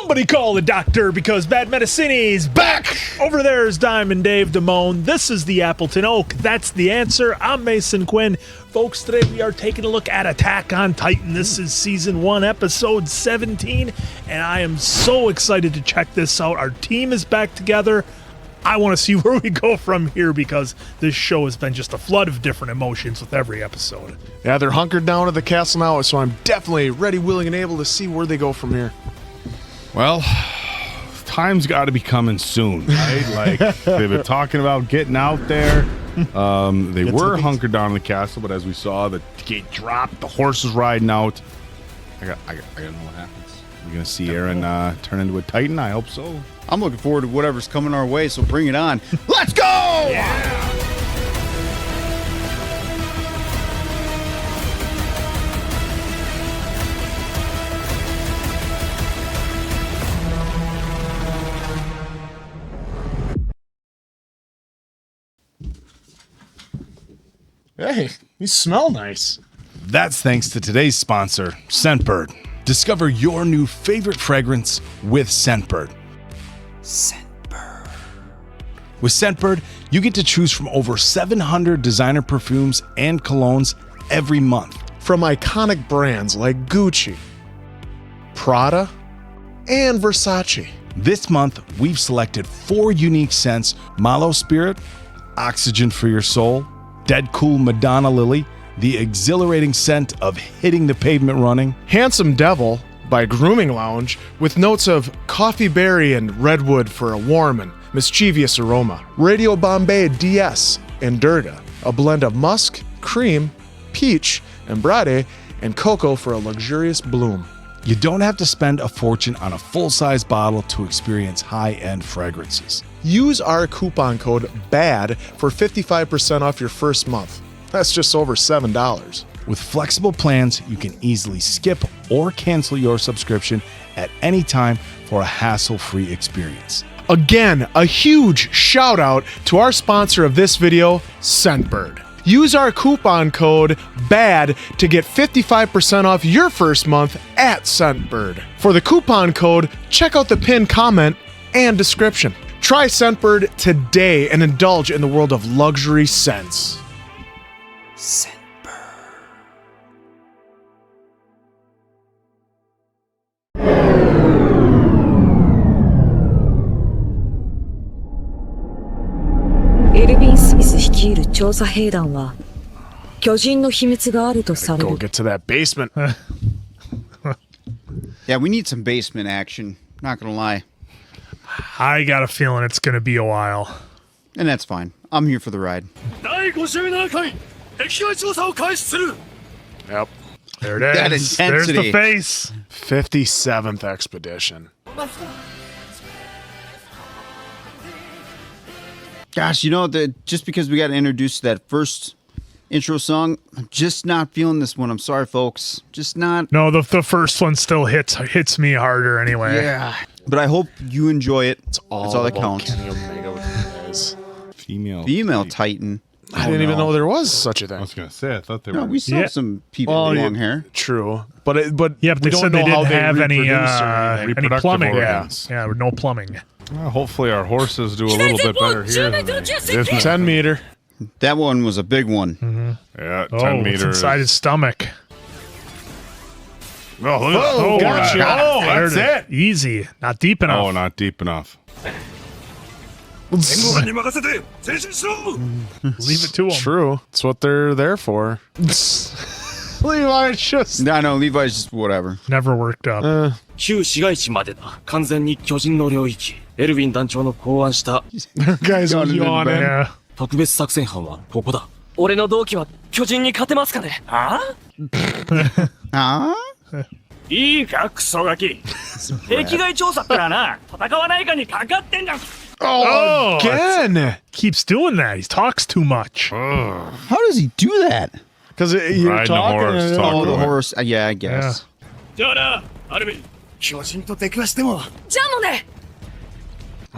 Somebody call the doctor because Bad Medicine's back! Over there is Diamond Dave Damone. This is the Appleton Oak. That's the answer. I'm Mason Quinn. Folks, today we are taking a look at Attack on Titan. This is Season 1, Episode 17, and I am so excited to check this out. Our team is back together. I want to see where we go from here because this show has been just a flood of different emotions with every episode. Yeah, they're hunkered down at the castle now, so I'm definitely ready, willing, and able to see where they go from here. Well, time's got to be coming soon, right? Like, they've been talking about getting out there. They were hunkered down in the castle, but as we saw, the gate dropped, the horse is riding out. I gotta know what happens. We're going to see Eren turn into a Titan? I hope so. I'm looking forward to whatever's coming our way, so bring it on. Let's go! Yeah! Hey, you smell nice. That's thanks to today's sponsor, Scentbird. Discover your new favorite fragrance with Scentbird. Scentbird. With Scentbird, you get to choose from over 700 designer perfumes and colognes every month. From iconic brands like Gucci, Prada, and Versace. This month, we've selected 4 unique scents: Malo Spirit, Oxygen for Your Soul, Dead Cool Madonna Lily, the exhilarating scent of hitting the pavement running, Handsome Devil by Grooming Lounge with notes of coffee berry and redwood for a warm and mischievous aroma, Radio Bombay DS and Durga, a blend of musk, cream, peach, ambrade, and cocoa for a luxurious bloom. You don't have to spend a fortune on a full-size bottle to experience high-end fragrances. Use our coupon code BAD for 55% off your first month. That's just over $7. With flexible plans, you can easily skip or cancel your subscription at any time for a hassle-free experience. Again, a huge shout out to our sponsor of this video, Scentbird. Use our coupon code BAD to get 55% off your first month at Scentbird. For the coupon code, check out the pinned comment and description. Try Scentbird today and indulge in the world of luxury scents. Scentbird. Erwin Smith 率いる調査兵団は巨人の秘密があるとされる。 Go get to that basement. Yeah, we need some basement action. Not gonna lie. I got a feeling it's going to be a while. And that's fine. I'm here for the ride. Yep. There it That is. There's the intensity. face. 57th expedition. Gosh, you know, just because we got introduced to that first intro song, I'm just not feeling this one. I'm sorry, folks. Just not. No, the first one still hits me harder anyway. Yeah. But I hope you enjoy it. That's all that about counts. Kenny Omega with you guys. Female Titan. I didn't even know there was such a thing. I was going to say, I thought they No, were... we saw some people with long hair. True, but Yeah, but they we don't said they know how didn't have any reproduce or anything. reproductive plumbing. organs. Yeah, no plumbing. Well, hopefully our horses do a little bit better here than they did. 10 meter. That one was a big one. Yeah, 10 Oh, meters. it's inside his stomach. Oh, look at Oh, gotcha. Oh, There that's it it. is. Easy. Not deep enough. Oh, not deep enough. Leave it to him. True. That's what they're there for. Levi just... No, Levi's just whatever. Never worked up. 旧市街地までだ。完全に巨人の領域。エルヴィン団長の考案した Guys are yawning. Yeah. 特別作戦班はここだ。俺の同期は巨人に勝てますかね？ああ？ Huh? いいかクソガキ。壁外調査ってのはな、戦わないかにかかってんだ。 Oh, Again. keeps doing that. He talks too much. How does he do that? Because you're Riding a talking... horse, and- talking. Oh, the horse. Yeah, I guess. じゃあな、アルミン。巨人と出くわしても。じゃあもね。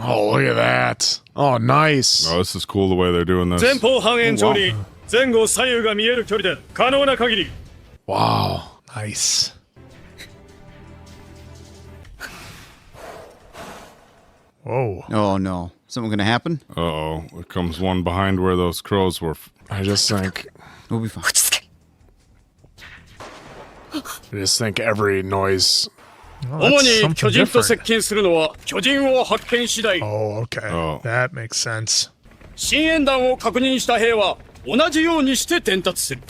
Oh, look at that. Oh, nice. Oh, this is cool the way they're doing this. 前方半円上に前後左右が見える距離で可能な限り。 Wow. Nice. Whoa. Oh no. Something gonna happen? Uh-oh. There comes one behind where those crows were. I just think We'll be fine. 落ち着け I just think every noise. Oh, 主 that's に something 巨人と接 different. 近するのは巨人を発見次第。 Oh, okay. Oh. That makes sense. 深淵弾を確認した兵は同じようにして伝達する。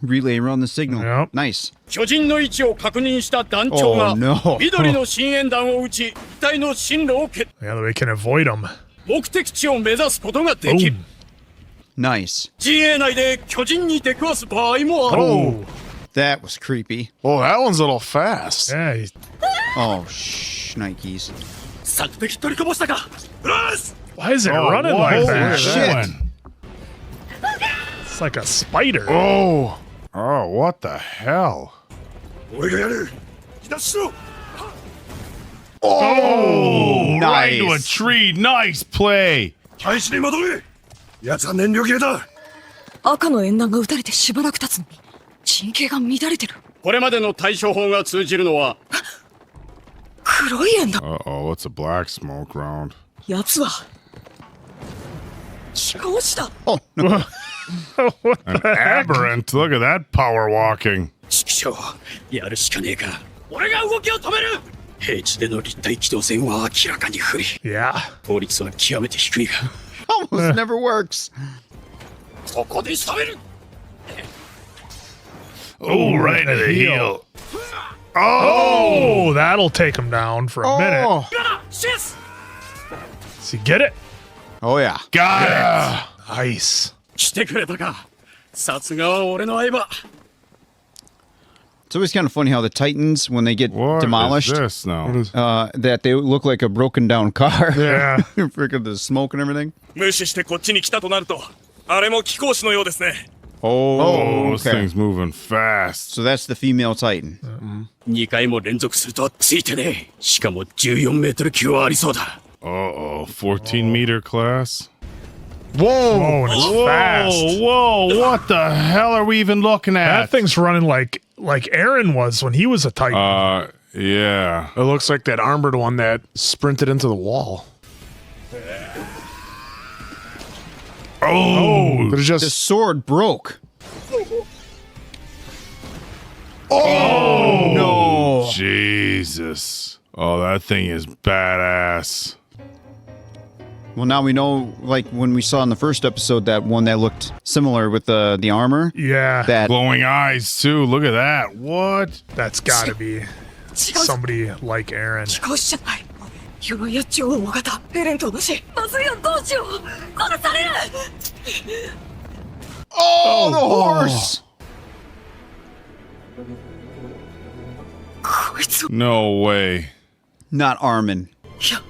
Relay around the signal. Yep. Nice. 巨人の位置を確認した団長が Oh, no. 緑の深淵弾を撃ち、機体の進路を決 Yeah, we can avoid them. 目的地を目指すことができる。 Boom. Nice. 陣営内で巨人に出くわす場合もある。 Oh. That was creepy. Oh, that one's a little fast. Yeah. He's, Oh, Nikes. 索敵取りこぼしたか。よし why is it Oh, running what? like Holy that? shit. It's like a spider. Oh, Oh, what the hell? 俺がやる。引き出しろ。 Oh, right into a Nice. tree. Nice play. 廃止に戻れ。奴は燃料切れだ。赤の縁談が撃たれてしばらく経つのに陣形が乱れてる。これまでの対処法が通じるのは黒い縁談。 Uh-oh, what's a black smoke round? 奴は飛行士だ。 Oh no. An aberrant. Look at that power walking. 指揮所やるしかねえか。俺が動きを止める。平地での立体機動戦は明らかに不利。 Yeah. 効率は極めて低いが。 Almost never works. ここで仕留める。 Oh, right to the heel. Oh, that'll take him down for a minute. Oh. シェス。 Does he get it? Oh yeah. Got Nice. 来てくれたか。さすがは俺の相葉。 It's always kind of funny how the Titans, when they get it. What demolished, is this now? that they look like a broken down car. Yeah. Freaking the smoke and everything. 無視してこっちに来たとなると、あれも貴公子のようですね。 Oh, this okay. thing's moving fast. So that's the female Titan. 2回も連続するとついてねえ。しかも14メートル級はありそうだ。 Uh-oh, 14-meter class? Whoa, and it's fast. Whoa, what the hell are we even looking That at? thing's running like Eren was when he was a Titan. Yeah. it looks like that armored one that sprinted into the wall. Oh, But it The just sword broke. oh, No. Jesus. Oh, that thing is badass. Well, now we know, like when we saw in the first episode, that one that looked similar with the armor. Yeah. That Glowing eyes, too. Look at that. What? That's gotta be 違う。 somebody like Eren. 飛行士じゃない。鎧や超大型。エレンと同じ。まずいよ、どうしよう。殺される。 oh, the horse. こいつを。 No way. Not Armin. いや、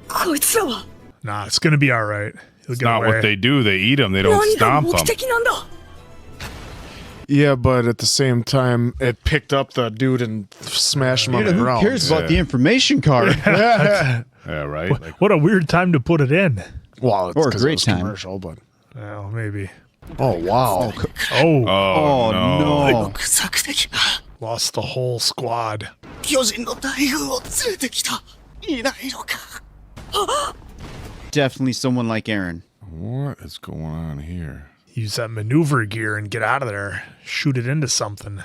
こいつらは Nah, it's gonna be all right. He'll It's get not away. what they do. They eat them. They don't 何が stomp 目 them. 的なんだ。 yeah, but at the same time, it picked up the dude and smashed him on the Who ground. cares about the Yeah. information card? Yeah, right? Like, What a weird time to put it in. Well, it's Or a 'cause it great was time. commercial, but Well, maybe. oh wow, Oh, oh, no. no. 索敵が lost the whole squad. 巨人の大軍を連れてきた。いないのか。 Definitely someone like Eren. What is going on here? Use that maneuver gear and get out of there. Shoot it into something.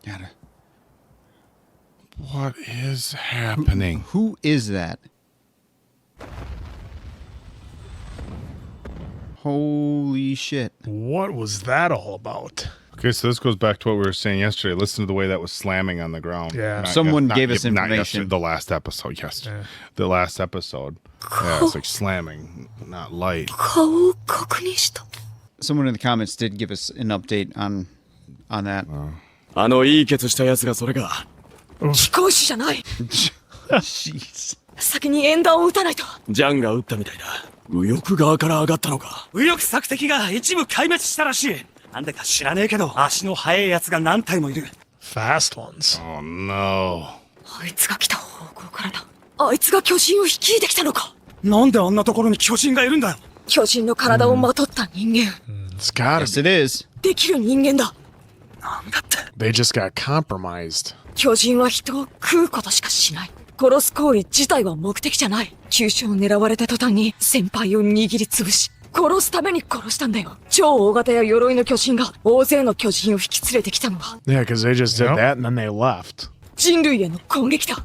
Gotta. What is happening? Who is that? Holy shit. What was that all about? Okay, so this goes back to what we were saying yesterday. Listen to the way that was slamming on the ground. Yeah. Someone gave us not information. yesterday, the last episode, yes. The last episode. Yeah, it's like slamming, not light. 顔を確認した。 Someone in the comments did give us an update on that. あのいいケツしたやつがそれか。飛行士じゃない。 Jeez. 先に縁談を撃たないと。ジャンが撃ったみたいだ。右翼側から上がったのか。右翼索敵が一部壊滅したらしい。なんでか知らねえけど、足の速いやつが何体もいる。 Fast ones. Oh no. あいつが来た方向からだ。あいつが巨人を率いてきたのか。なんであんなところに巨人がいるんだよ。巨人の体をまとった人間。it's gotta Yes, be. it is. できる人間だ。なんだって。 They just got compromised. 巨人は人を食うことしかしない。殺す行為自体は目的じゃない。急所を狙われた途端に先輩を握りつぶし、殺すために殺したんだよ。超大型や鎧の巨人が大勢の巨人を引き連れてきたのは Yeah, because they just did Yep. that and then they left. 人類への攻撃だ。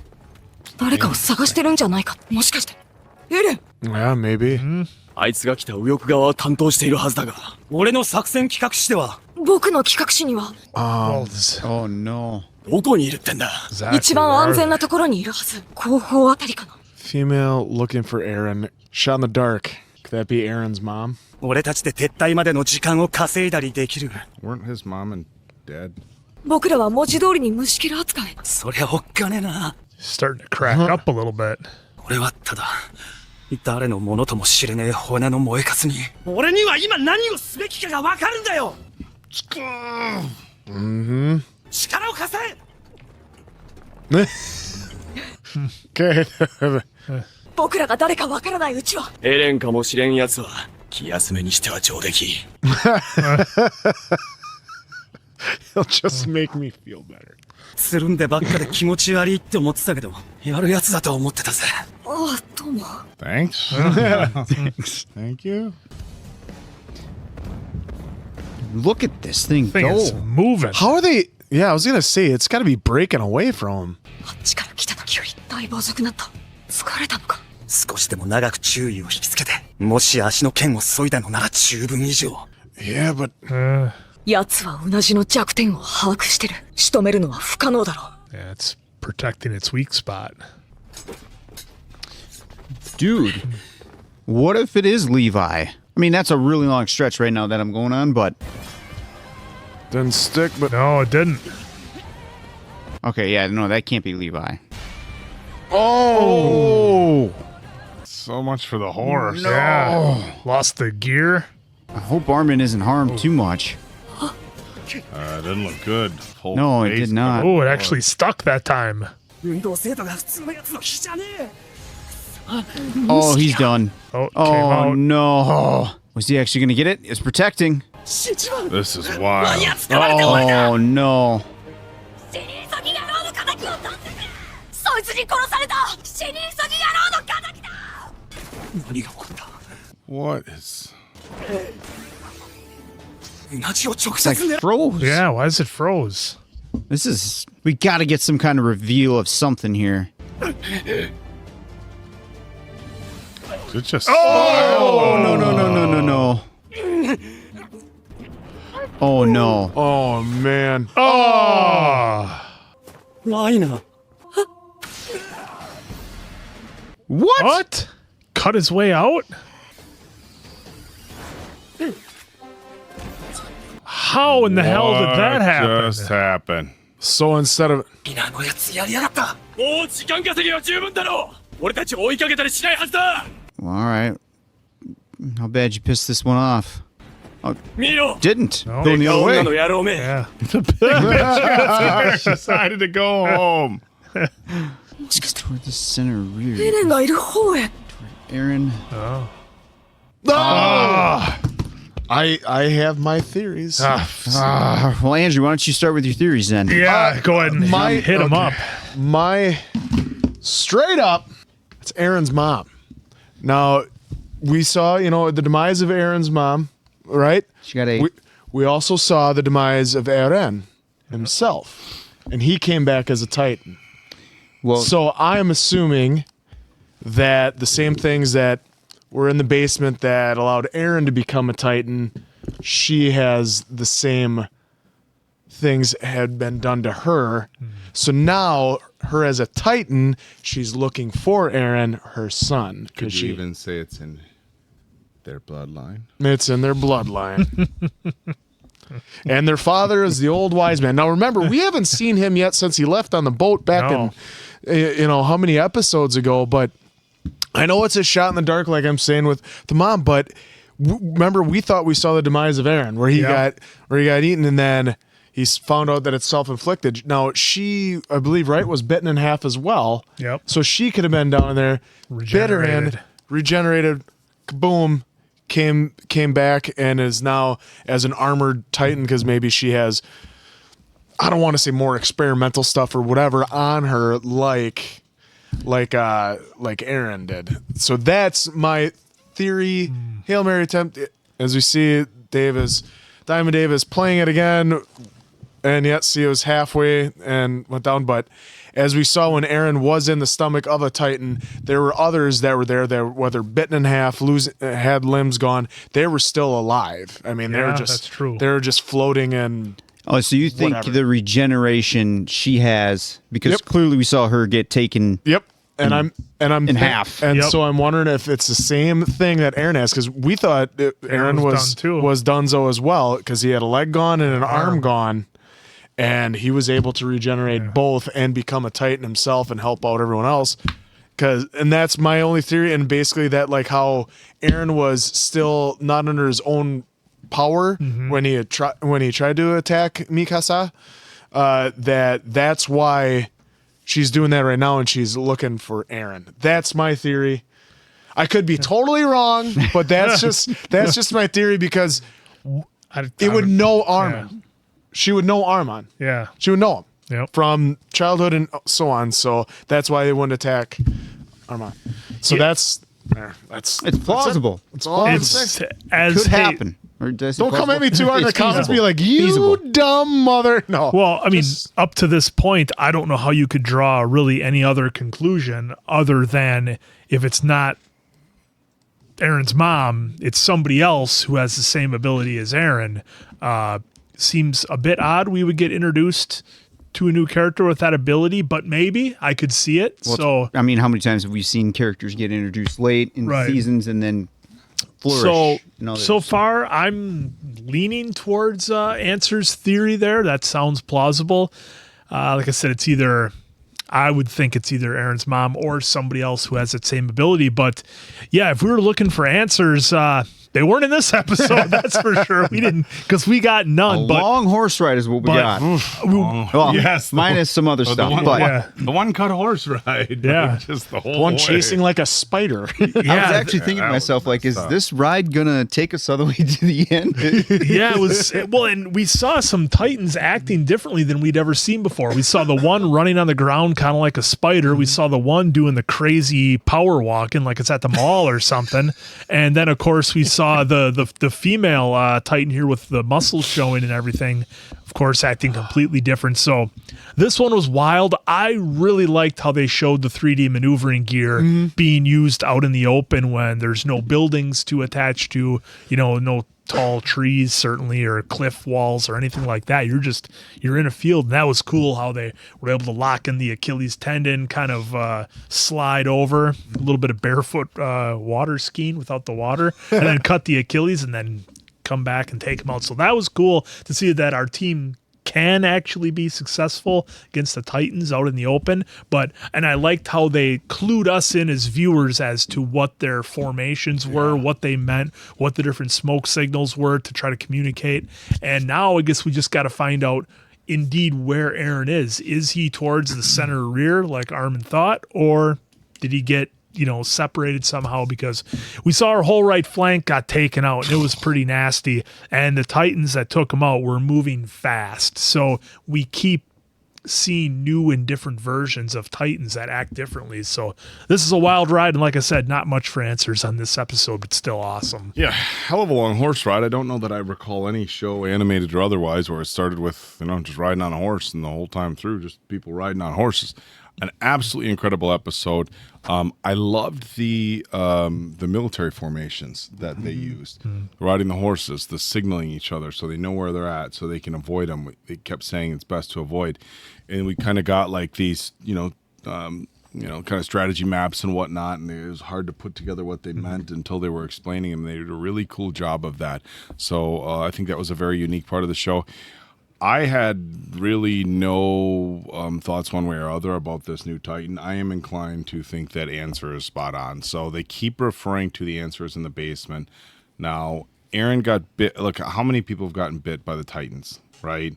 誰かを探してるんじゃないか。もしかして、エレン。 Yeah, maybe. あいつが来た右翼側を担当しているはずだが、俺の作戦企画士では僕の企画書には Well, this is Oh no. どこにいるってんだ。 exactly 一番 where 安 are 全 they? なところにいるはず。後方あたりかな。 Female looking for Eren. Shot in the dark. Could that be Eren's mom? 俺たちで撤退までの時間を稼いだりできる。 Weren't his mom and dad? 僕らは文字通りに虫けら扱い。そりゃおっかねえな。 Starting to crack up a little bit. 俺はただ、誰のものとも知れねえ骨の燃えかすに、俺には今何をすべきかがわかるんだよ。力を貸せ。 Okay. 僕らが誰かわからないうちは。エレンかもしれんやつは気休めにしては上出来。 He'll just make me feel better. つるんでばっかで気持ち悪いって思ってたけど、やるやつだと思ってたぜ。ああ、どうも。 Thanks. Thanks. Thank you. Look at this thing Thing is go. moving. How are they? Yeah, I was gonna say it's got to be breaking away from him. あっちから来た時よりだいぶ遅くなった。疲れたのか。少しでも長く注意を引きつけて、もし足の剣を削いだのなら十分以上。 Yeah, but 奴はうなじの弱点を把握してる。仕留めるのは不可能だろう。 Yeah, it's protecting its weak spot. Dude, what if it is Levi? I mean, that's a really long stretch right now that I'm going on, but didn't stick. But No, it didn't. okay, yeah, no, that can't be Levi. oh, So much for the horse. Yeah. Lost the gear. I hope Armin isn't harmed too much. Didn't look good. Whole No, it face did not. Oh, it actually stuck that time. 運動生徒が普通のやつの比じゃねえ。 Oh, he's done. Oh, it came Oh out. no. Was he actually gonna get it? It's protecting. This is wild. Oh no. 死人詐欺野郎の敵を取ってくれ。そいつに殺された死人詐欺野郎の敵だ。何が起こった。 What is? うなじを直 It's like 接狙 froze. Yeah, why is it froze? This is. We gotta get some kind of reveal of something here. It just. Oh no no no no no no. Oh no. oh man. Oh, ないな。 What? what? Cut his way out? How in the hell did that happen? Just happened. So instead of 皆のやつやりやがった。もう時間稼ぎは十分だろう。俺たちを追いかけたりしないはずだ。 Well, all right. How bad you pissed this one off? 見ろ。 Didn't. No. Going the other 女の way. 野郎め。 Yeah. Decided to go home. Toward the center エ rear. レンがいる方へ。 Eren. I have my theories. Well, Andrew, why don't you start with your theories then? Yeah, go ahead and hit him up. My straight up, it's Eren's mom. Now, we saw, the demise of Eren's mom, right? She got a. We also saw the demise of Eren himself, and he came back as a Titan. Well, So I am assuming that the same things that were in the basement that allowed Eren to become a Titan, she has the same things had been done to her. So now, her as a Titan, she's looking for Eren, her son, Could because you even say it's in their bloodline? it's in their bloodline. And their father is the old wise man. Now remember, we haven't seen him yet since he left on the boat back No. in, how many episodes ago, but I know it's a shot in the dark, like I'm saying with the mom, but remember we thought we saw the demise of Eren, where he got eaten, and then he's found out that it's self-inflicted. Now she, I believe, right, was bitten in half as well. Yep. So she could have been down there, bit her in, regenerated, kaboom, came back, and is now as an armored Titan because maybe she has I don't want to say more experimental stuff or whatever on her like Eren did. So that's my theory. Hail Mary attempt. As we see, Diamond Dave is playing it again, and yet see it was halfway and went down. But as we saw when Eren was in the stomach of a Titan, there were others that were there that whether bitten in half, had limbs gone, they were still alive. I mean, they were just that's true. They were just floating in. Oh, so you think Whatever. the regeneration she has, because Yep. clearly we saw her get taken. Yep. And I'm in half. and Yep. so I'm wondering if it's the same thing that Eren has, because we thought Eren was done too. was Dunzo as well, because he had a leg gone and an arm gone, and he was able to regenerate both and become a Titan himself and help out everyone else. And that's my only theory, and basically that like how Eren was still not under his own power when he tried to attack Mikasa, that's why she's doing that right now, and she's looking for Eren. That's my theory. I could be totally wrong, but that's just my theory, because it would know Armin. Yeah. She would know Armin. Yeah. She would know him Yep. from childhood and so on. So that's why they wouldn't attack Armin. So that's It's plausible. That's all I'm It's saying. as Could hey, happen. Or did I say Don't come at plausible? me too hard in the It's comments. feasible. Be like, you Feasible. dumb mother. No. Well, I mean, up to this point, I don't know how you could draw really any other conclusion other than if it's not Eren's mom, it's somebody else who has the same ability as Eren. Seems a bit odd we would get introduced to a new character with that ability, but maybe I could see it. Well, So I mean, how many times have we seen characters get introduced late in Right. seasons and then flourish? So far, I'm leaning towards Answer's theory there. That sounds plausible. Like I said, I would think it's either Eren's mom or somebody else who has that same ability. But yeah, if we were looking for answers, they weren't in this episode. That's for sure. We didn't, because we got a none. But long horse ride is what we got. Well, Yes, minus some other stuff. one, but Yeah. the one cut horse ride. Yeah. Just the whole One way. chasing like a spider. I was actually thinking to that myself, was like, is messed up. this ride gonna take us all the way to the end? yeah, it was well, and we saw some Titans acting differently than we'd ever seen before. We saw the one running on the ground kind of like a spider. We saw the one doing the crazy power walking like it's at the mall or something. And then of course we saw the female Titan here with the muscles showing and everything, of course acting completely different. So this one was wild. I really liked how they showed the 3D maneuvering gear being used out in the open when there's no buildings to attach to, no tall trees certainly or cliff walls or anything like that. You're in a field, and that was cool how they were able to lock in the Achilles tendon, kind of slide over, a little bit of barefoot water skiing without the water, and then cut the Achilles and then come back and take him out. So that was cool to see that our team can actually be successful against the Titans out in the open. And I liked how they clued us in as viewers as to what their formations were, what they meant, what the different smoke signals were to try to communicate. And now I guess we just got to find out indeed where Eren is. Is he towards the center rear like Armin thought, or did he get separated somehow, because we saw our whole right flank got taken out and it was pretty nasty, and the Titans that took him out were moving fast. So we keep seeing new and different versions of Titans that act differently. So this is a wild ride, and like I said, not much for answers on this episode, but still awesome. Yeah, hell of a long horse ride. I don't know that I recall any show, animated or otherwise, where it started with just riding on a horse and the whole time through just people riding on horses. An absolutely incredible episode. I loved the military formations that they used, riding the horses, the signaling each other so they know where they're at, so they can avoid them. They kept saying it's best to avoid, and we kind of got like these, kind of strategy maps and whatnot, and it was hard to put together what they meant until they were explaining them. They did a really cool job of that. So I think that was a very unique part of the show. I had really no thoughts one way or other about this new Titan. I am inclined to think that Answer is spot on. So they keep referring to the Answers in the basement. Now, Eren got bit. Look, how many people have gotten bit by the Titans, right?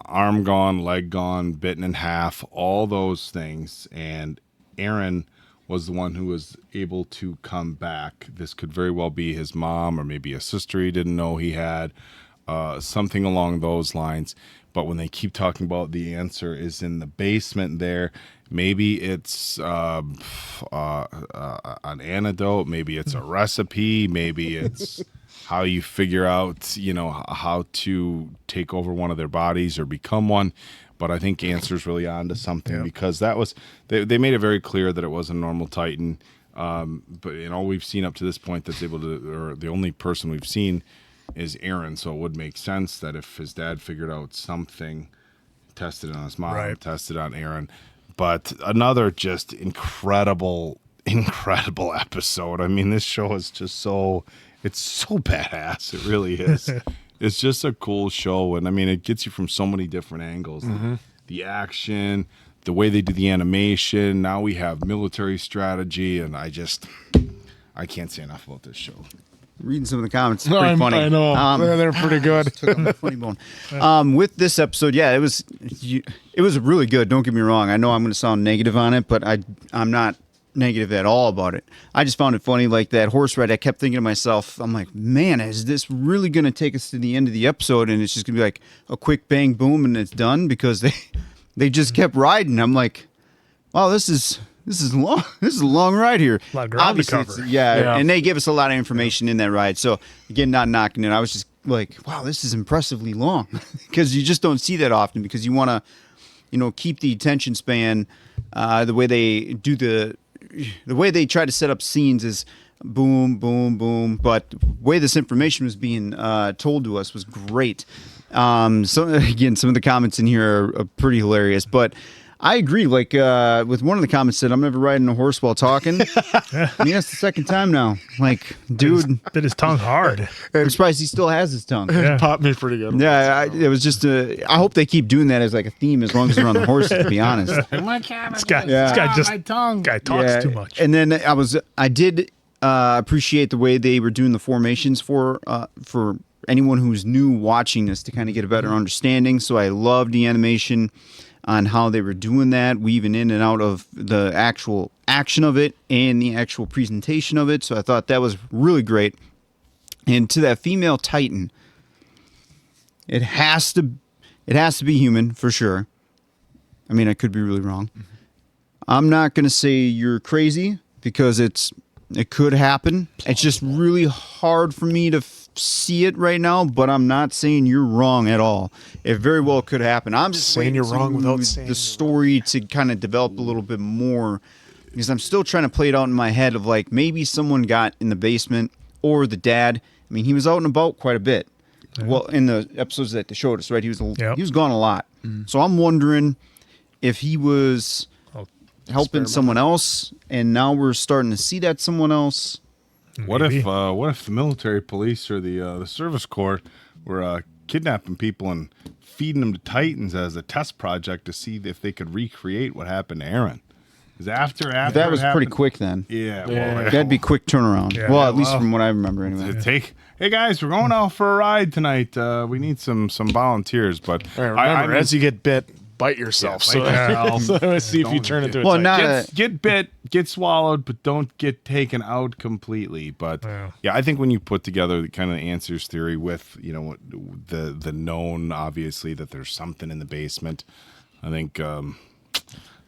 Arm gone, leg gone, bitten in half, all those things. And Eren was the one who was able to come back. This could very well be his mom or maybe a sister he didn't know he had. Something along those lines. but when they keep talking about the answer is in the basement there, maybe it's an antidote, maybe it's a recipe, maybe it's how you figure out, how to take over one of their bodies or become one. But I think Answer's really on to something because that was they made it very clear that it wasn't a normal Titan. But all we've seen up to this point that's able to, or the only person we've seen is Eren. So it would make sense that if his dad figured out something, tested it on his mom, tested on Eren. But another just incredible episode. I mean, this show is just it's so badass. It really is. It's just a cool show. And I mean, it gets you from so many different angles. The action, the way they do the animation. Now we have military strategy. And I can't say enough about this show. Reading some of the comments, it's pretty funny. I know. They're pretty good. Took on a funny bone. With this episode, it was really good. Don't get me wrong. I know I'm going to sound negative on it, but I'm not negative at all about it. I just found it funny, like that horse ride. I kept thinking to myself, I'm like, man, is this really going to take us to the end of the episode? And it's just going to be like a quick bang, boom, and it's done because they just kept riding. I'm like, wow, this is long. This is a long ride here. A lot of ground to cover. And they gave us a lot of information in that ride. So again, not knocking it. I was just like, wow, this is impressively long because you just don't see that often because you want to, keep the attention span. The way they do the way they try to set up scenes is boom, boom, boom. But the way this information was being told to us was great. So again, some of the comments in here are pretty hilarious, but I agree. Like with one of the comments said, "I'm never riding a horse while talking." I mean, that's the second time now. Like, dude, bit his tongue hard. I'm surprised he still has his tongue. It popped me pretty good. Yeah, it was just I hope they keep doing that as like a theme as long as they're on the horses. To be honest, This guy talks too much. And then I did appreciate the way they were doing the formations for anyone who's new watching this to kind of get a better understanding. So I loved the animation on how they were doing that, weaving in and out of the actual action of it and the actual presentation of it. So I thought that was really great. And to that female Titan, it has to be human for sure. I mean, I could be really wrong. I'm not going to say you're crazy because it could happen. It's just really hard for me to see it right now, but I'm not saying you're wrong at all. It very well could happen. I'm just saying you're wrong without saying the story to kind of develop a little bit more because I'm still trying to play it out in my head of like maybe someone got in the basement or the dad. I mean, he was out and about quite a bit. Yeah. Well, in the episodes that they showed us, right? He was gone a lot. So I'm wondering if he was helping someone else, and now we're starting to see that someone else. What if the military police or the service corps were kidnapping people and feeding them to Titans as a test project to see if they could recreate what happened to Eren? Because after that was pretty quick then. Yeah, well, that'd be quick turnaround. Yeah, well, at least from what I remember anyway. Hey guys, we're going out for a ride tonight. We need some volunteers, but remember, as you get bit, bite yourself. So let's see if you turn into a Titan. Get bit, get swallowed, but don't get taken out completely. But I think when you put together the kind of answers theory with the known, obviously that there's something in the basement, I think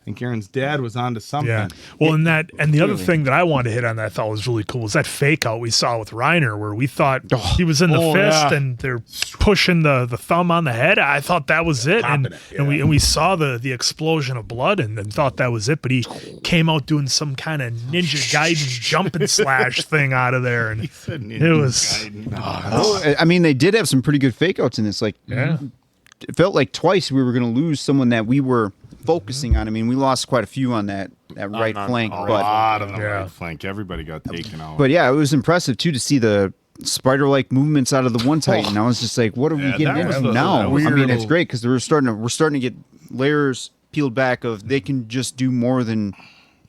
Eren's dad was onto something. Yeah. Well, and the other thing that I wanted to hit on that I thought was really cool was that fake out we saw with Reiner where we thought he was in the fist and they're pushing the thumb on the head. I thought that was it. And we saw the explosion of blood and thought that was it. But he came out doing some kind of Ninja Gaiden jump and slash thing out of there. And it was... I mean, they did have some pretty good fake outs in this. Like, it felt like twice we were going to lose someone that we were focusing on. I mean, we lost quite a few on that right flank. A lot on the right flank. Everybody got taken out. But yeah, it was impressive too to see the spider-like movements out of the one Titan. I was just like, what are we getting into now? I mean, it's great because we're starting to get layers peeled back of they can just do more than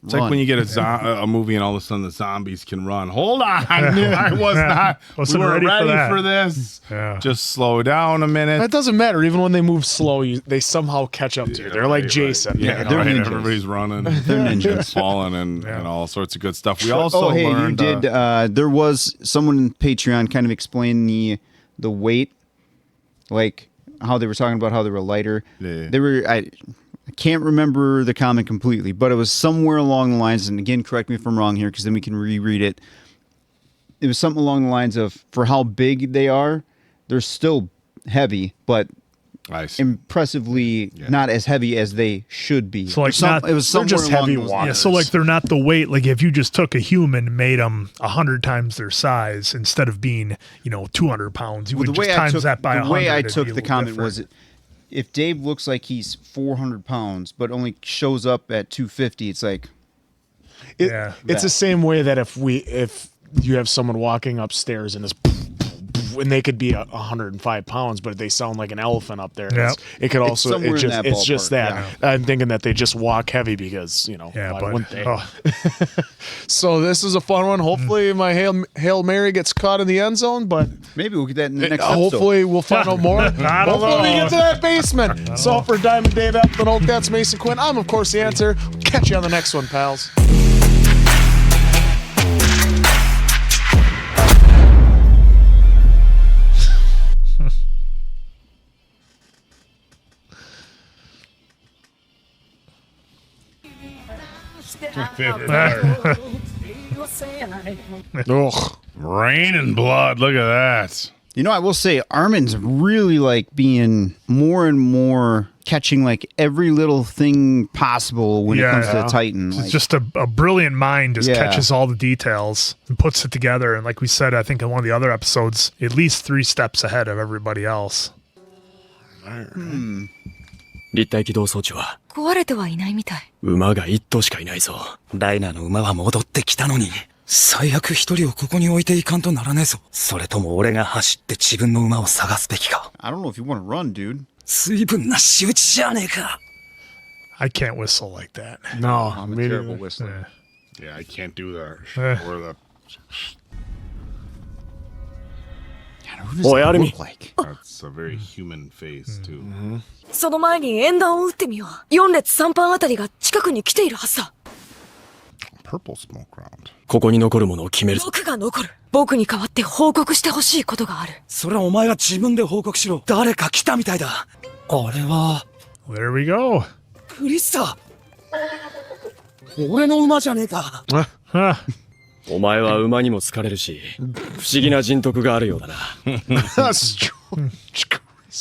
It's like when you get a movie and all of a sudden the zombies can run. Hold on. I wasn't ready for this. Yeah. Just slow down a minute. That doesn't matter. Even when they move slow, they somehow catch up to you. They're like Jason. Yeah, they're ninjas. Everybody's running. They're ninjas. Falling and all sorts of good stuff. We also learned... you did. There was someone in Patreon kind of explain the weight. Like, how they were talking about how they were lighter. Yeah. They were. I can't remember the comment completely, but it was somewhere along the lines. And again, correct me if I'm wrong here, because then we can reread it. It was something along the lines of, for how big they are, they're still heavy, but I see. impressively not as heavy as they should be. So, like, it was they're somewhere just along heavy those water. Yeah, lines. so like they're not the weight. Like if you just took a human and made them 100 times their size instead of being 200 pounds, you Well, would just times that by 100. the way I it'd took be a the little comment different. was, if Dave looks like he's 400 pounds but only shows up at 250, it's like, It's the same way that if you have someone walking upstairs and and they could be 105 pounds, but they sound like an elephant up there. Yep. It could also somewhere in that it's just ballpark, that. I'm thinking that they just walk heavy because Yeah, why but wouldn't they? oh, So this is a fun one. Hopefully my Hail Mary gets caught in the end zone, but maybe we'll get that in the next episode. hopefully we'll find out more. Hopefully we get to that basement. So for Diamond Dave Appleton Oak, that's Mason Quinn. I'm of course the answer. Catch you on the next one, pals. Ugh. Rain and blood. Look at that. I will say Armin's really like being more and more catching like every little thing possible when it comes to the Titan. It's Like, just a brilliant mind just Yeah. catches all the details and puts it together. And like we said, I think in one of the other episodes, at least 3 steps ahead of everybody else. 立体機動装置は壊れてはいないみたい。馬が1頭しかいないぞ。ダイナの馬は戻ってきたのに。最悪一人をここに置いていかんとならねえぞ。それとも俺が走って自分の馬を探すべきか。 I don't know if you want to run, dude. 随分な仕打ちじゃねえか。 I can't whistle like that. No, I'm a me terrible neither. whistler. Yeah, I can't do that. Eh. Or the. God, who does Boy, that Armin. look like? That's a very human face too. その前に演弾を撃ってみよう。4列3班あたりが近くに来ているはずだ。 Purple smoke round. ここに残るものを決めるぞ。僕が残る。僕に代わって報告してほしいことがある。それはお前が自分で報告しろ。誰か来たみたいだ。あれは、 There we go. クリスタ。俺の馬じゃねえか。 Huh. お前は馬にも疲れるし、不思議な人徳があるようだな。 That's true.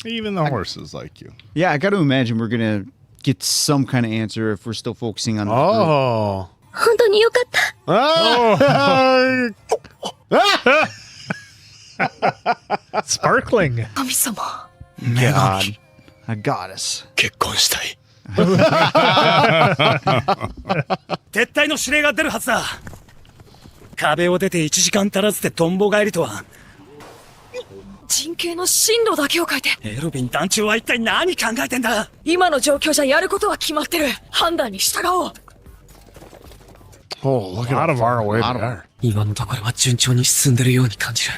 Even the horses like you. Yeah, I got to imagine we're gonna get some kind of answer if we're still focusing on. Oh. 本当によかった。 Sparkling. 神様。 God, a goddess. 結婚したい。撤退の指令が出るはずだ。壁を出て1時間足らずでトンボ帰りとは。人形の進路だけを書いて。エルヴィン団長は一体何考えてんだ。今の状況じゃやることは決まってる。判断に従おう。 Oh, look at how far away they are. 今のところは順調に進んでるように感じる。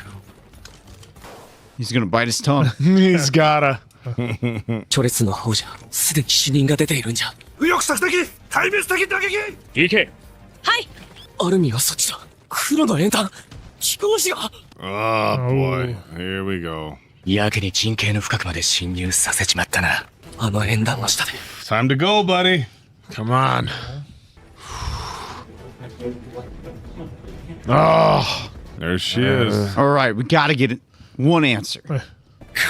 He's gonna bite his tongue. He's gotta. 序列の方じゃすでに死人が出ているんじゃ。右翼索敵壊滅的打撃。行け。はい。アルミがそっちだ。黒の演弾。飛行士が。 Oh boy. Here we go. やけに人形の深くまで侵入させちまったな。あの演弾の下で。 It's time to go, buddy. Come on. Oh. There she is. All right, we gotta get it. One answer.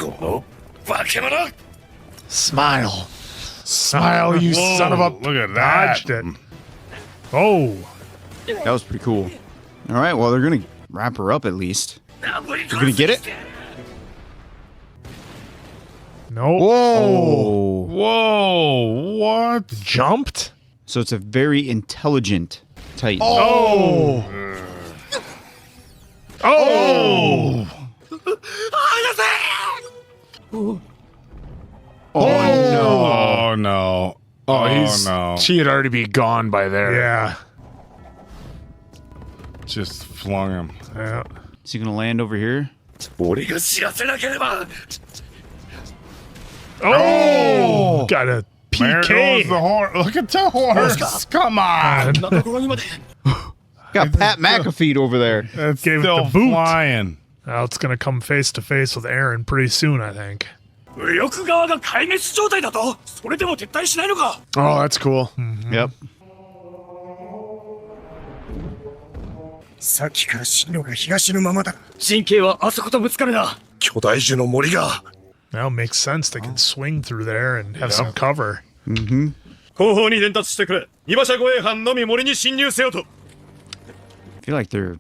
この化け物。 Smile. Smile, you Whoa, son of a... look at that. Dodged it. Oh. That was pretty cool. All right, well, they're gonna wrap her up at least. You're gonna get it? No. Whoa. Whoa, what? Jumped? So it's a very intelligent Titan. Oh. Oh. Oh no. Oh, he's... no. She had already be gone by there. Yeah. Just flung him. Yeah. Is he gonna land over here? 俺が知らせなければ。 Oh. Got a There goes PK. the horse. Look at the horse. Come on. こんなところにまで。 Got Pat McAfee over there. It's Gave it still the boot. flying. Now it's going to come face to face with Eren pretty soon, I think. 右翼側が壊滅状態だとそれでも撤退しないのか Oh, that's cool. Yep. さっきから進路が東のままだ。神経はあそことぶつかるな。巨大樹の森が。 Now it makes sense. They can swing through there and have some cover. 後方に伝達してくれ。二馬車護衛班のみ森に侵入せよと。I feel like they're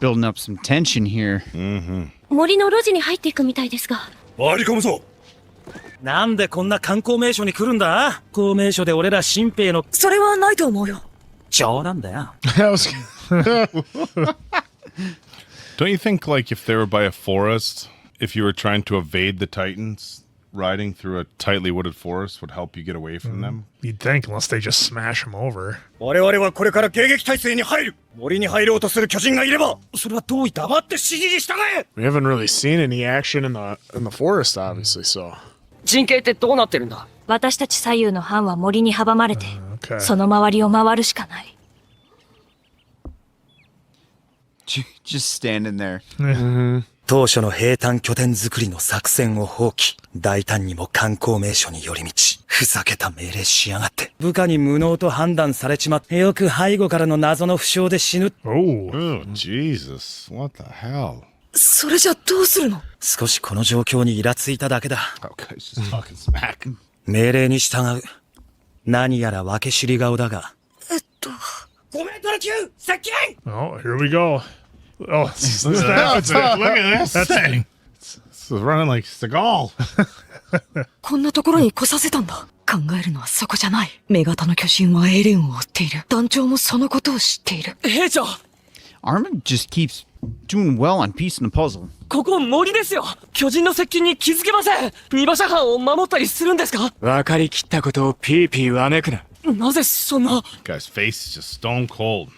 building up some tension here. 森の路地に入っていくみたいですが。割り込むぞ。なんでこんな観光名所に来るんだ？観光名所で俺ら新兵の。それはないと思うよ。冗談だよ。 That was Don't you think, like, if they were by a forest, if you were trying to evade the Titans, riding through a tightly wooded forest would help you get away from them? You'd think, unless they just smash them over. 我々はこれから迎撃態勢に入る。森に入ろうとする巨人がいれば、それはどうい黙って指示に従え。 We haven't really seen any action in the forest, obviously. So 陣形ってどうなってるんだ？私たち左右の班は森に阻まれて、 Okay. その周りを回るしかない。Just standing there. 当初の平坦拠点作りの作戦を放棄。大胆にも観光名所に寄り道。ふざけた命令しやがって。部下に無能と判断されちまって、よく背後からの謎の負傷で死ぬ。 Oh. Oh, Jesus. What the hell? それじゃどうするの？少しこの状況にイラついただけだ。 Okay, she's talking smack. 命令に従う。何やら分け知り顔だが。5メートル級接近 Oh, here we go. Oh, this happens. Look at this thing. It's running like Seagal. こんなところに来させたんだ。考えるのはそこじゃない。女型の巨人はエレンを追っている。団長もそのことを知っている。兵長 Armin just keeps doing well on piecing the puzzle. ここ森ですよ。巨人の接近に気づけません。二馬車班を守ったりするんですか？分かりきったことをピーピーわめくな。なぜそんな。 Guy's face is just stone cold.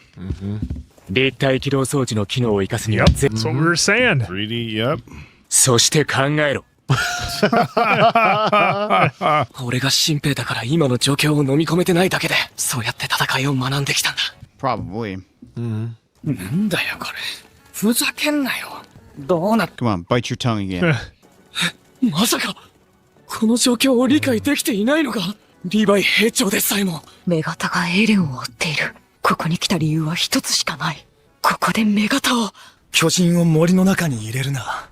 立体起動装置の機能を生かすには Yep, that's what we were saying. 3D, yep. そして考えろ。俺が新兵だから今の状況を飲み込めてないだけで、そうやって戦いを学んできたんだ。 Probably. なんだよこれ。ふざけんなよ。どうなっ Come on, bite your tongue again. まさかこの状況を理解できていないのか？リヴァイ兵長でさえも。女型がエレンを追っている。ここに来た理由は一つしかない。ここで女型を。巨人を森の中に入れるな。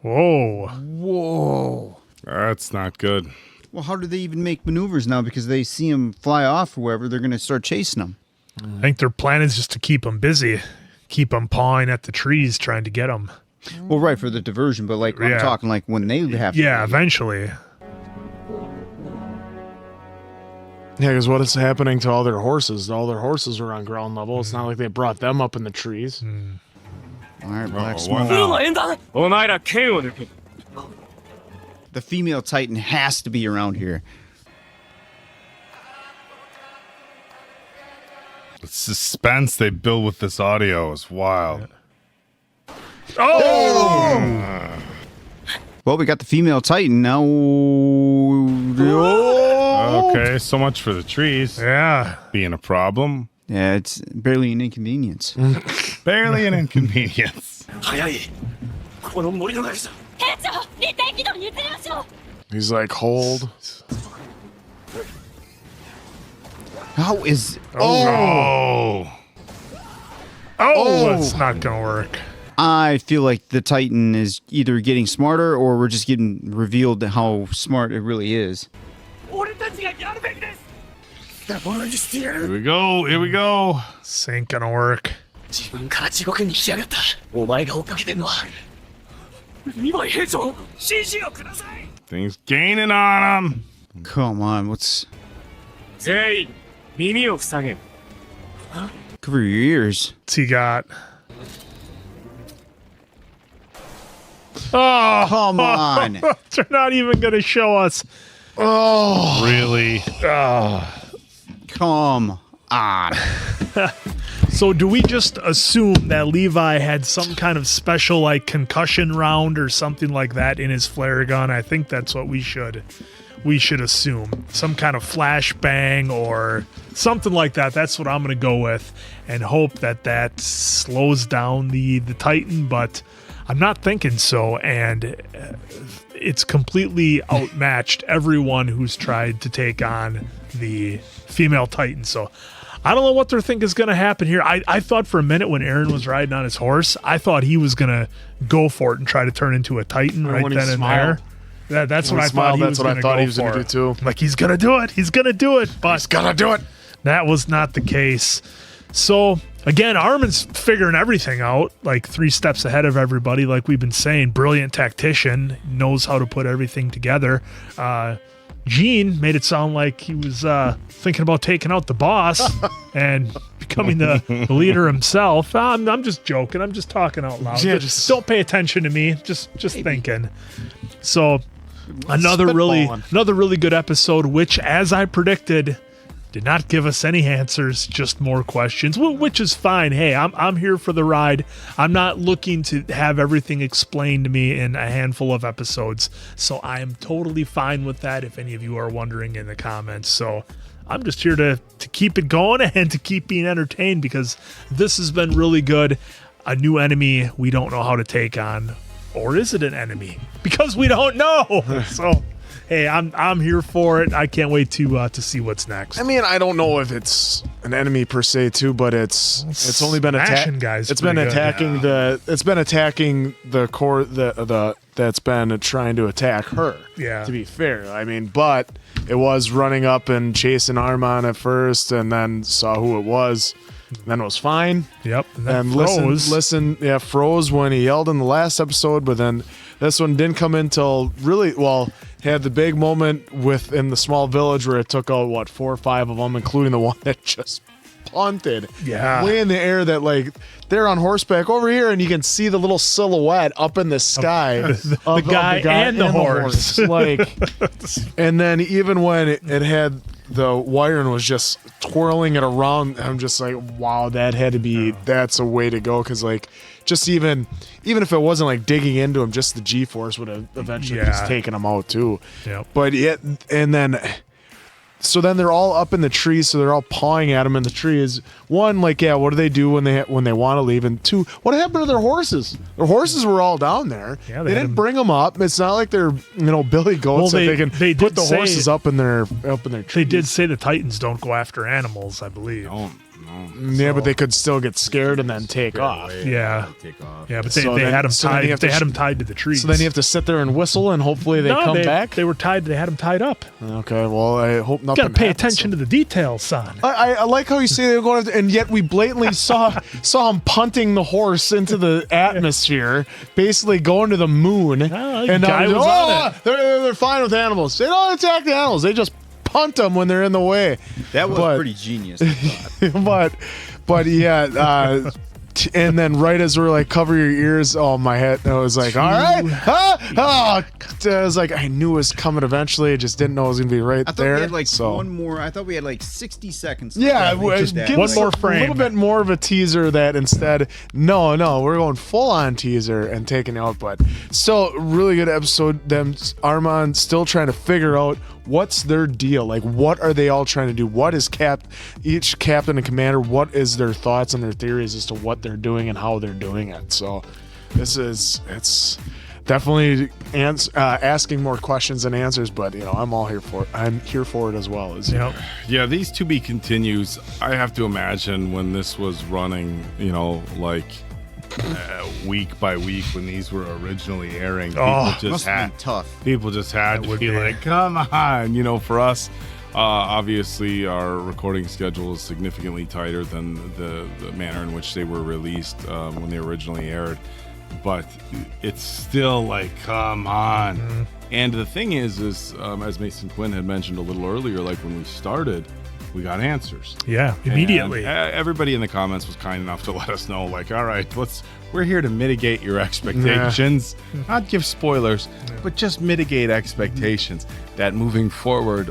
Whoa. Whoa. That's not good. Well, how do they even make maneuvers now? Because they see him fly off or wherever, they're going to start chasing him. I think their plan is just to keep them busy, keep them pawing at the trees, trying to get them. Well, right, for the diversion, but like, I'm Yeah. talking like when they have to. Yeah, eventually. yeah, because what is happening to all their horses? All their horses are on ground level. It's not like they brought them up in the trees. All right, Black what Smoke. プロの縁談。お前ら剣を抜け。 The female Titan has to be around here. The suspense they build with this audio is wild. Well, we got the female Titan now. Oh. Okay, so much for the trees Yeah. being a problem. Yeah, it's barely an inconvenience. Barely an inconvenience. 早い。この森の中じゃ。兵長、立体機動に移りましょう。 He's like, hold. How is... Oh. Oh, that's not gonna work. I feel like the Titan is either getting smarter or we're just getting revealed how smart it really is. 俺たちがやるべきです。黙らにしてや Here る。 we go. Here we go. This ain't gonna work. 自分から地獄に来やがった。お前が追っかけてんのは。リヴァイ兵長、指示をください。 Things gaining on him. Come on, what's... 全員、耳を塞げ。 Cover your ears. What's he got? Oh, Come on. they're not even gonna show us. Really? Come on. So do we just assume that Levi had some kind of special like concussion round or something like that in his flare gun? I think that's what we should assume. Some kind of flashbang or something like that. That's what I'm going to go with and hope that slows down the Titan, but I'm not thinking so, and it's completely outmatched everyone who's tried to take on the female Titan. So I don't know what they're thinking is going to happen here. I thought for a minute when Eren was riding on his horse, I thought he was going to go for it and try to turn into a Titan right then and there. That's what I thought he was going to go for. He was going to do too. Like, he's going to do it. He's going to do it. But He's gonna do it. that was not the case. So again, Armin's figuring everything out, like 3 steps ahead of everybody, like we've been saying. Brilliant tactician, knows how to put everything together. Gene made it sound like he was thinking about taking out the boss and becoming the leader himself. I'm just joking. I'm just talking out loud. Yeah, just don't pay attention to me. Just thinking. So another really good episode, which, as I predicted, did not give us any answers, just more questions, which is fine. Hey, I'm here for the ride. I'm not looking to have everything explained to me in a handful of episodes, so I am totally fine with that, if any of you are wondering in the comments. So I'm just here to keep it going and to keep being entertained, because this has been really good. A new enemy we don't know how to take on. Or is it an enemy? Because we don't know. So hey, I'm here for it. I can't wait to see what's next. I mean, I don't know if it's an enemy per se too, but it's only been Smashing guys. It's been pretty good. attacking the core that's been trying to attack her. Yeah. To be fair, I mean, but it was running up and chasing Armin at first, and then saw who it was. Then it was fine. Yep. And froze. froze when he yelled in the last episode, but then this one didn't come in till had the big moment in the small village where it took out 4 or 5 of them, including the one that just punted way in the air, that like they're on horseback over here and you can see the little silhouette up in the sky of the guy and the horse. Like, and then even when it had the wire and was just twirling it around, I'm just like, wow, that had to be, that's a way to go. Cause like, just even if it wasn't like digging into him, just the G-force would have eventually just taken him out too. Yep. But so then they're all up in the trees, so they're all pawing at him in the trees. One, like, what do they do when they want to leave? And 2, what happened to their horses? Their horses were all down there. Yeah, they didn't bring them up. It's not like they're billy goats that they can put the horses up in their trees. They did say the Titans don't go after animals, I believe. Yeah, but they could still get scared and then take off. Yeah. Take off. Yeah, but they had them tied. They had them tied to the trees. So then you have to sit there and whistle, and hopefully they come back. They were tied. They had them tied up. Okay, well, I hope nothing. Got to pay happens, attention to the details, son. I like how you say they were going, and yet we blatantly saw him punting the horse into the atmosphere, basically going to the moon. And guy was on it. They're fine with animals. They don't attack the animals. They just punt them when they're in the way. That was pretty genius. I thought. but yeah. And then right as we're like, cover your ears, my head, I was like, all right. I was like, I knew it was coming eventually. I just didn't know it was going to be right there. We had like one more. I thought we had like 60 seconds. Yeah, give one more frame. A little bit more of a teaser that instead, no, we're going full on teaser and taking out. But still, really good episode. Armin still trying to figure out what's their deal. Like, what are they all trying to do? What is each captain and commander? What is their thoughts and their theories as to what they're doing and how they're doing it? So it's definitely asking more questions than answers, but I'm all here for it. I'm here for it as well. Yeah, these to be continues. I have to imagine when this was running, week by week when these were originally airing, people just had to be like, come on, for us. Obviously, our recording schedule is significantly tighter than the manner in which they were released when they originally aired. But it's still like, come on. Mm-hmm. And the thing is as Mason Quinn had mentioned a little earlier, like when we started, we got answers. Yeah, immediately. And everybody in the comments was kind enough to let us know, like, all right, we're here to mitigate your expectations. Not give spoilers, but just mitigate expectations. That moving forward,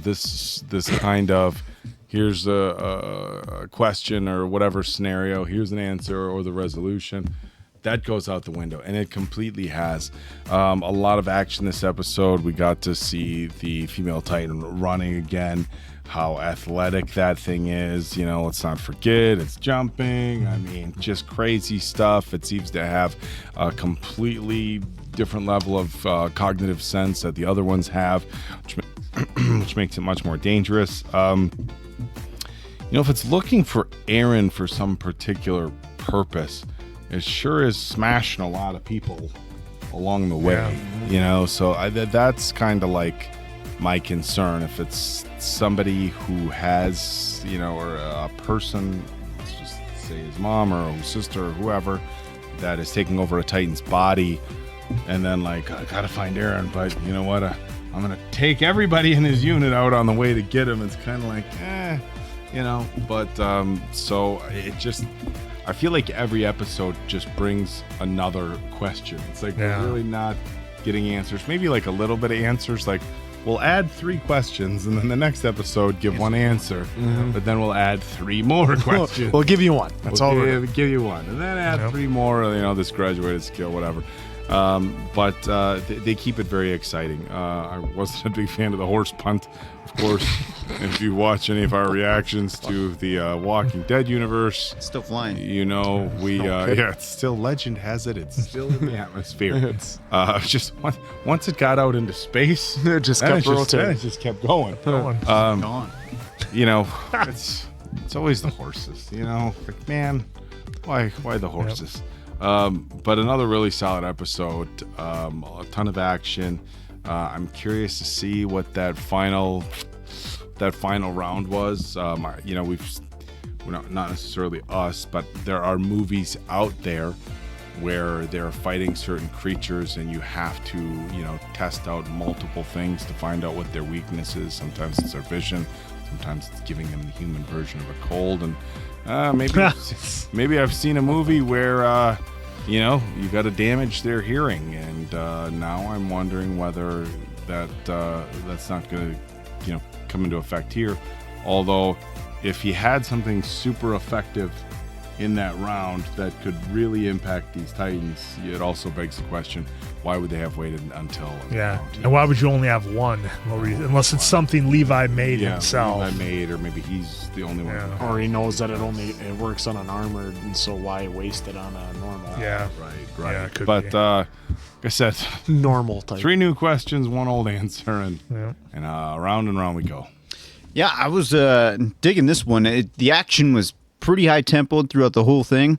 this kind of, here's a question or whatever scenario, here's an answer or the resolution, that goes out the window, and it completely has. A lot of action this episode. We got to see the female Titan running again. how athletic that thing is. Let's not forget it's jumping. I mean, just crazy stuff. It seems to have a completely different level of cognitive sense that the other ones have, which makes it much more dangerous. If it's looking for Eren for some particular purpose, it sure is smashing a lot of people along the way. So that's kind of like my concern. If it's somebody who has, or a person, let's just say his mom or his sister or whoever, that is taking over a Titan's body, and then like, I gotta find Eren, but you know what? I'm gonna take everybody in his unit out on the way to get him. It's kind of like, but so it just, I feel like every episode just brings another question. It's like we're really not getting answers. Maybe like a little bit of answers, like we'll add 3 questions and then the next episode give one answer, but then we'll add 3 more questions. We'll give you one. That's all we're gonna give you one, and then add 3 more. This graduated skill, whatever. But they keep it very exciting. I wasn't a big fan of the horse punt, of course. If you watch any of our reactions to the Walking Dead universe, It's still flying. it's still, legend has it, it's still in the atmosphere. Just once it got out into space, it just kept rotating. It just kept going. Gone. It's always the horses. Like, man, why the horses? But another really solid episode, a ton of action. I'm curious to see what that final round was. We're not necessarily us, but there are movies out there where they're fighting certain creatures and you have to, test out multiple things to find out what their weakness is. Sometimes it's their vision, sometimes it's giving them the human version of a cold, and maybe I've seen a movie where you got to damage their hearing, and now I'm wondering whether that's not going to come into effect here. Although if he had something super effective in that round that could really impact these Titans, it also begs the question, why would they have waited until and why would you only have one? Unless it's something Levi made himself. Levi made, or maybe he's the only one. Or he knows that it works on an armored, and so why waste it on a normal? Right. Yeah, could but be. like I said, Normal type. 3 new questions, 1 old answer, and round and round we go. Yeah, I was digging this one. The action was pretty high tempoed throughout the whole thing.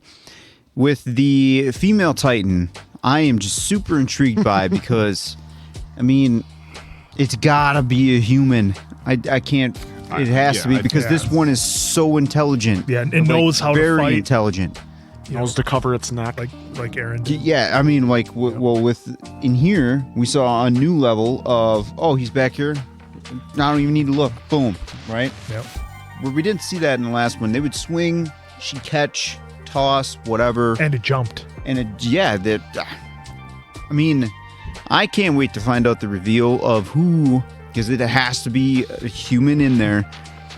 With the female Titan, I am just super intrigued by, because, I mean, it's gotta be a human. I can't. It has to be, because this one is so intelligent. Yeah, and knows how to very fight. intelligent. Knows to cover its neck. Like Eren. Yeah, I mean, like, in here, we saw a new level of, he's back here. I don't even need to look. Boom. Right? Yep. Where we didn't see that in the last one. They would swing, she'd catch, toss, whatever. And it jumped. And I mean, I can't wait to find out the reveal of who, because it has to be a human in there.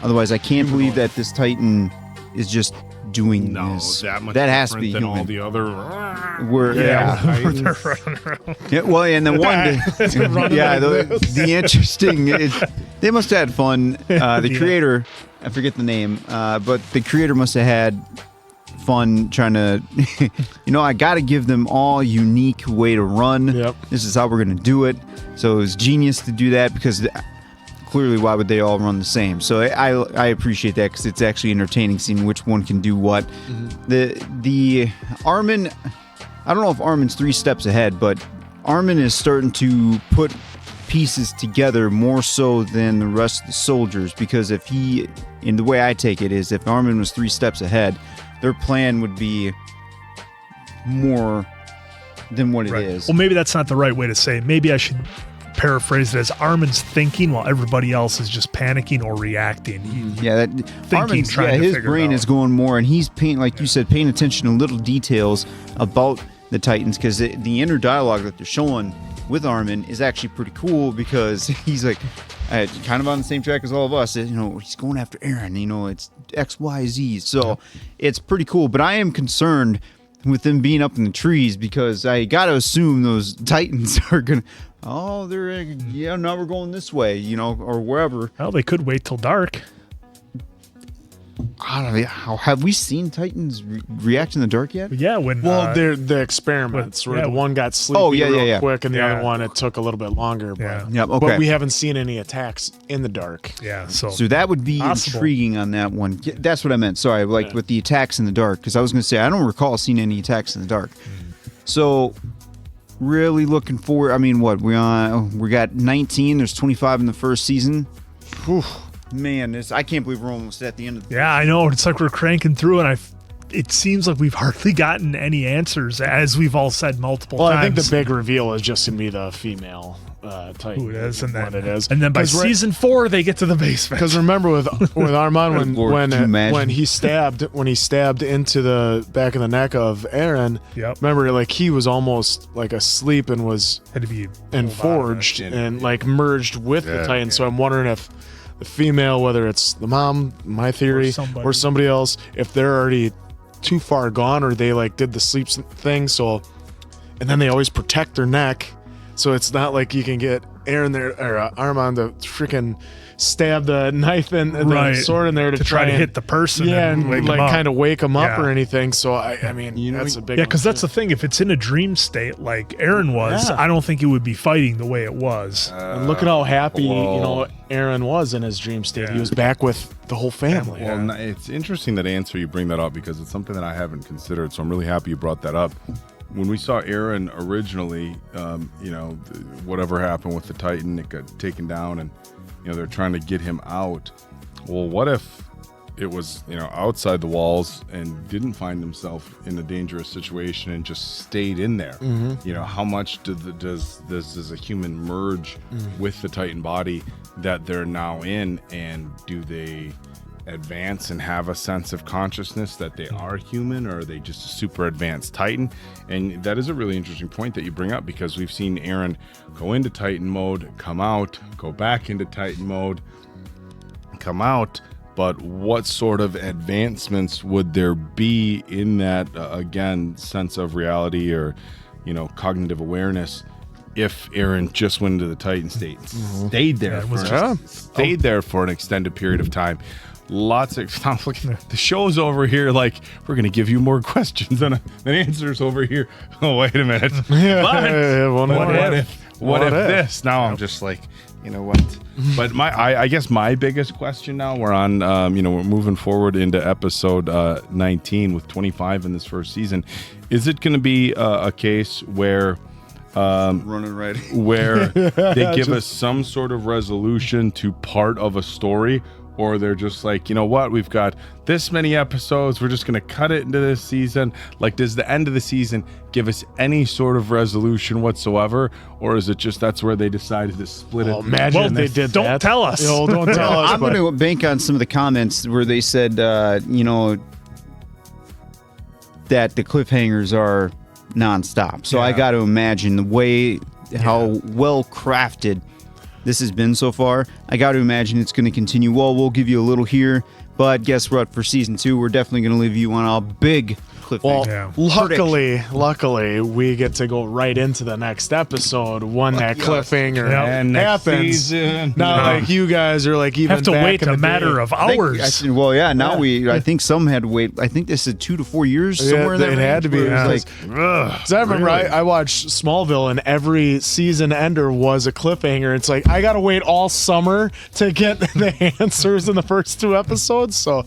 Otherwise, I can't believe that this Titan is just doing this. That has to be than human. all the other. They're running around. Yeah, well, and then the interesting. They must have had fun. The creator, I forget the name, but the creator must have had fun trying to. I got to give them all unique way to run. Yep. This is how we're gonna do it. So it was genius to do that, because clearly, why would they all run the same? So I appreciate that, because it's actually entertaining seeing which one can do what. The Armin, I don't know if Armin's 3 steps ahead, but Armin is starting to put pieces together more so than the rest of the soldiers, because in the way I take it is, if Armin was 3 steps ahead, their plan would be more than what it is. Well, maybe that's not the right way to say it. Maybe I should paraphrase it as Armin's thinking while everybody else is just panicking or reacting. Armin's, his brain is going more, and he's paying, like you said, paying attention to little details about the Titans, because the inner dialogue that they're showing with Armin is actually pretty cool, because he's like kind of on the same track as all of us. He's going after Eren. It's X, Y, Z. So it's pretty cool. But I am concerned with them being up in the trees, because I got to assume those Titans are going to, now we're going this way, or wherever. Well, they could wait till dark. I don't know. Have we seen Titans react in the dark yet? Yeah, when they're the experiments where the one got sleepy real quick and the other one it took a little bit longer. But, Yep, okay. but we haven't seen any attacks in the dark. Yeah, So that would be possible. intriguing on that one. Yeah, that's what I meant. Sorry, with the attacks in the dark, because I was going to say I don't recall seeing any attacks in the dark. So really looking forward. I mean, what we got 19. There's 25 in the first season. Whew. Man, I can't believe we're almost at the end of the I know. It's like we're cranking through, and it seems like we've hardly gotten any answers, as we've all said multiple times. Well, I think the big reveal is just going to be the female Titan. Who it is, and what then, it is. And then by season 4, they get to the basement. Because remember with Armin when he stabbed into the back of the neck of Eren. Yep. Remember, like he was almost like asleep and was Had to be forged and like merged with the Titan. So I'm wondering if the female, whether it's the mom, my theory, or somebody else, if they're already too far gone, or they like did the sleep thing. So, and then they always protect their neck, so it's not like you can get Eren there or Armin to freaking stab the knife and the sword in there to try to and hit the person. Yeah, and wake like them up. kind of wake them up Yeah. or anything. So I mean, that's a big Yeah, one, because that's too. the thing. If it's in a dream state like Eren was, Yeah. I don't think it would be fighting the way it was. And look at how happy Eren was in his dream state. He was back with the whole family. Well, it's interesting that answer you bring that up, because it's something that I haven't considered. So I'm really happy you brought that up. When we saw Eren originally, whatever happened with the Titan, it got taken down, and they're trying to get him out. Well, what if it was outside the walls and didn't find himself in a dangerous situation and just stayed in there? How much does a human merge with the Titan body that they're now in, and do they advance and have a sense of consciousness that they are human, or are they just a super advanced Titan? And that is a really interesting point that you bring up, because we've seen Eren go into Titan mode, come out, go back into Titan mode, come out. But what sort of advancements would there be in that again sense of reality, or cognitive awareness, if Eren just went into the Titan state, stayed there for an extended period of time? Lots of the show's over here like we're gonna give you more questions than answers over here. Oh, wait a minute. What if this? Now I'm just like, what? But I guess my biggest question now, we're on we're moving forward into episode 19 with 25 in this first season. Is it going to be a case where running right where they give us some sort of resolution to part of a story, or they're just like, we've got this many episodes, we're just going to cut it into this season? Like, does the end of the season give us any sort of resolution whatsoever, or is it just that's where they decided to split it? Imagine they did that. Don't tell us. Don't tell us. I'm going to bank on some of the comments where they said, that the cliffhangers are nonstop. So I got to imagine the way how well crafted this has been so far. I got to imagine it's going to continue. Well, we'll give you a little here, but guess what? For season 2, we're definitely going to leave you on a big cliffhanger. Well, luckily, we get to go right into the next episode when that cliffhanger happens. Season. Not like you guys are like even Have to back wait in a the matter day. of hours. I think some had to wait. I think they said 2 to 4 years somewhere in it that had to be. range, where it was Because I remember I watched Smallville, and every season ender was a cliffhanger. It's like I gotta wait all summer to get the answers in the first 2 episodes. So,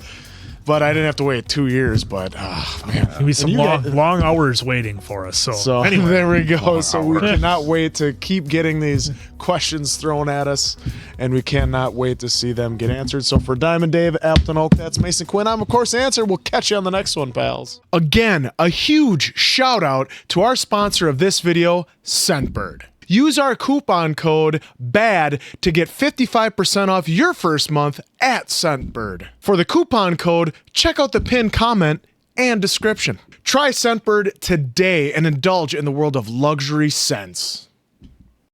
but I didn't have to wait 2 years. But man, There'll be some long hours waiting for us. So anyway, there we go. So we cannot wait to keep getting these questions thrown at us, and we cannot wait to see them get answered. So for Diamond Dave, Appleton Oak, that's Mason Quinn. I'm of course Answer. We'll catch you on the next one, pals. Again, a huge shout out to our sponsor of this video, Scentbird. Use our coupon code BAD to get 55% off your first month at Scentbird. For the coupon code, check out the pinned comment and description. Try Scentbird today and indulge in the world of luxury scents.